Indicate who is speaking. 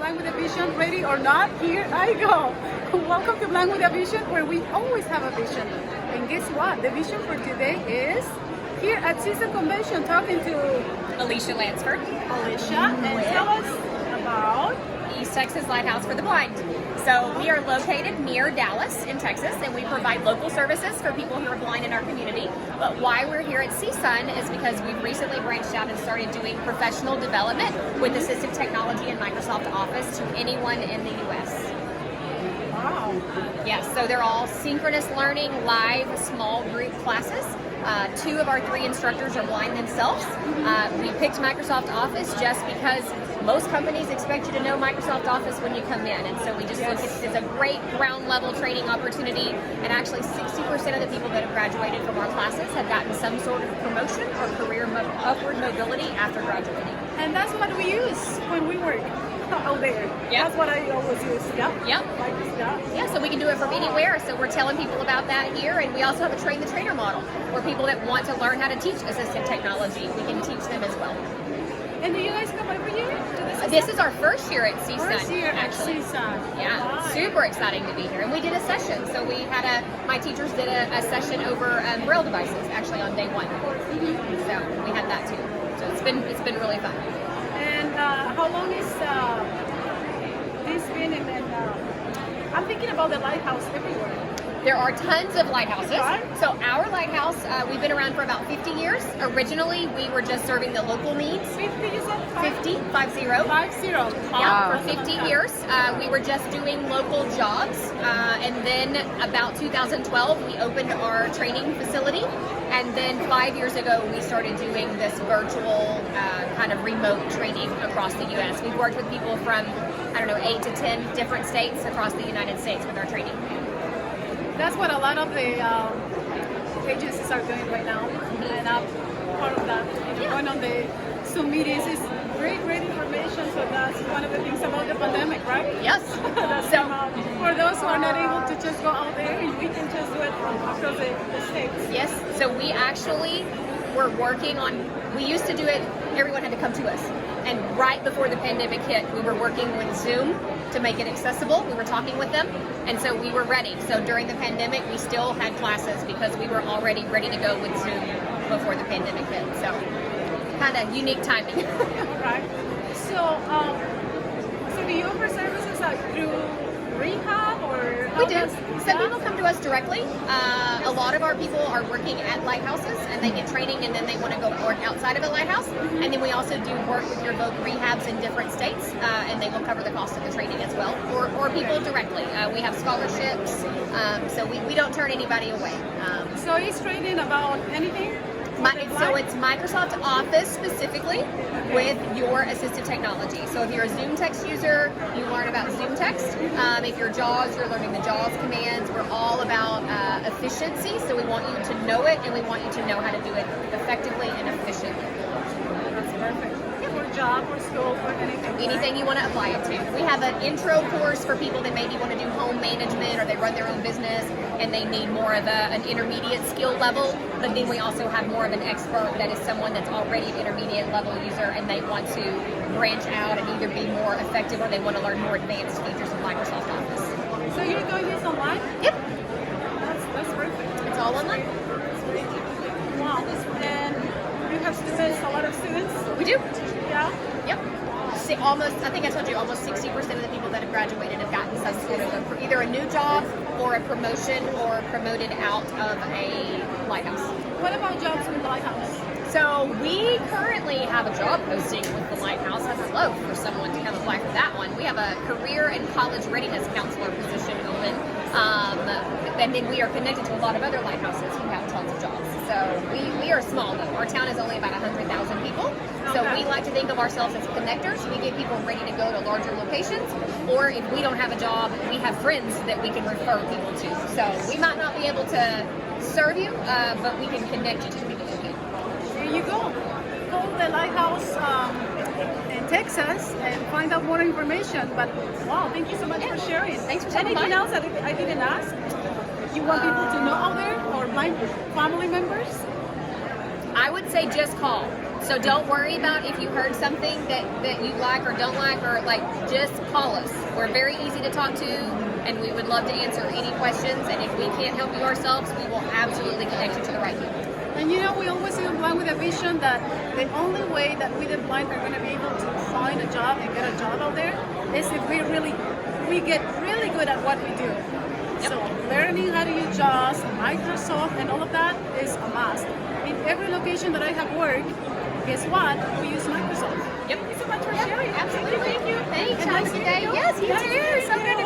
Speaker 1: Blind with a Vision, ready or not, here I go. Welcome to Blind with a Vision, where we always have a vision. And guess what? The vision for today is here at CSUN Convention, talking to
Speaker 2: Alicia Lansford,
Speaker 1: and tell us about
Speaker 2: East Texas Lighthouse for the Blind. So we are located near Dallas in Texas, and we provide local services for people who are blind in our community. But why we're here at CSUN is because we've recently branched out and started doing professional development with assistive technology and Microsoft Office to anyone in the U.S.
Speaker 1: wow.
Speaker 2: Yes, so they're all synchronous learning, live, small group classes. 2 of our 3 instructors are blind themselves. We picked Microsoft Office just because most companies expect you to know Microsoft Office when you come in, and so we just look at it as a great ground level training opportunity. And actually 60% of the people that have graduated from our classes have gotten some sort of promotion or career upward mobility after graduating.
Speaker 1: And that's what we use when we work out there.
Speaker 2: Yep.
Speaker 1: That's what I always use. Yep.
Speaker 2: Yeah, so we can do it from anywhere. So we're telling people about that here, and we also have a train the trainer model where people that want to learn how to teach assistive technology, we can teach them as well.
Speaker 1: And do you guys come every year to this?
Speaker 2: This is our first year at CSUN.
Speaker 1: First year
Speaker 2: actually.
Speaker 1: at CSUN.
Speaker 2: Yeah,
Speaker 1: Wow.
Speaker 2: super exciting to be here. And we did a session. So we had my teachers did a session over Braille devices actually on day 1. So we had that too. So it's been really fun.
Speaker 1: And how long is this been? And I'm thinking about the lighthouse everywhere.
Speaker 2: There are tons of lighthouses.
Speaker 1: Right.
Speaker 2: So our lighthouse, we've been around for about 50 years. Originally, we were just serving the local needs.
Speaker 1: 50, you said?
Speaker 2: 50.
Speaker 1: Wow.
Speaker 2: For 50 years, we were just doing local jobs. And then about 2012, we opened our training facility. And then 5 years ago, we started doing this virtual kind of remote training across the U.S. We've worked with people from, 8 to 10 different states across the United States with our training.
Speaker 1: That's what a lot of the agencies are doing right now. And I'm part of that. Going on the Zoom meetings is great information. So that's one of the things about the pandemic, right?
Speaker 2: Yes.
Speaker 1: So for those who are not able to just go out there, we can just do it across the states.
Speaker 2: Yes. So we actually were working on, we used to do it, everyone had to come to us. And right before the pandemic hit, we were working with Zoom to make it accessible. We were talking with them, and so we were ready. So during the pandemic, we still had classes because we were already ready to go with Zoom before the pandemic hit. So kind of unique timing.
Speaker 1: Right. So, so do you offer services through rehab or?
Speaker 2: We do. Some people come to us directly. A lot of our people are working at lighthouses, and they get training, and then they want to go work outside of a lighthouse. And then we also do work with your voc rehabs in different states, and they will cover the cost of the training as well, or people directly. We have scholarships, so we don't turn anybody away.
Speaker 1: So it's training about anything?
Speaker 2: So it's Microsoft Office specifically with your assistive technology. So if you're a Zoom text user, you learn about Zoom text. If you're JAWS, you're learning the JAWS commands. We're all about efficiency, so we want you to know it, and we want you to know how to do it effectively and efficiently.
Speaker 1: That's perfect. For job, for school, for anything.
Speaker 2: Anything you want to apply it to. We have an intro course for people that maybe want to do home management or they run their own business and they need more of an intermediate skill level. But then we also have more of an expert that is someone that's already an intermediate level user and they want to branch out and either be more effective or they want to learn more advanced features of Microsoft Office.
Speaker 1: So you're doing this online?
Speaker 2: Yep.
Speaker 1: That's perfect.
Speaker 2: It's all online.
Speaker 1: Wow. And you have students, a lot of students?
Speaker 2: We do.
Speaker 1: Yeah.
Speaker 2: Yep. I think I told you, almost 60% of the people that have graduated have gotten some sort of either a new job or a promotion or promoted out of a lighthouse.
Speaker 1: What about jobs with the lighthouse?
Speaker 2: So we currently have a job posting with the Lighthouse. I would love for someone to come apply for that one. We have a career and college readiness counselor position open. And then we are connected to a lot of other lighthouses who have tons of jobs. So we are small though. Our town is only about 100,000 people. So we like to think of ourselves as connectors. We get people ready to go to larger locations. Or if we don't have a job, we have friends that we can refer people to. So we might not be able to serve you, but we can connect you to people who can.
Speaker 1: There you go. Call the Lighthouse in Texas and find out more information. But wow, thank you so much for sharing.
Speaker 2: Thanks for stopping
Speaker 1: Anything
Speaker 2: by.
Speaker 1: else that I didn't ask? You want people to know out there or blind family members?
Speaker 2: I would say just call. So don't worry about if you heard something that you like or don't like, or like, just call us. We're very easy to talk to, and we would love to answer any questions. And if we can't help you ourselves, we will absolutely connect you to the right people.
Speaker 1: And you know, we always see the blind with a vision that the only way that we the blind are going to be able to find a job and get a job out there is if we get really good at what we do.
Speaker 2: Yep.
Speaker 1: So learning how to use JAWS, Microsoft, and all of that is a must. In every location that I have worked, guess what? We use Microsoft.
Speaker 2: Yep.
Speaker 1: Thank you so much for sharing.
Speaker 2: Absolutely.
Speaker 1: Thank you.
Speaker 2: Thanks.
Speaker 1: And
Speaker 2: Have a
Speaker 1: nice
Speaker 2: good
Speaker 1: meeting
Speaker 2: day.
Speaker 1: you.
Speaker 2: Yes, you
Speaker 1: Nice
Speaker 2: too.
Speaker 1: meeting
Speaker 2: So
Speaker 1: you.
Speaker 2: good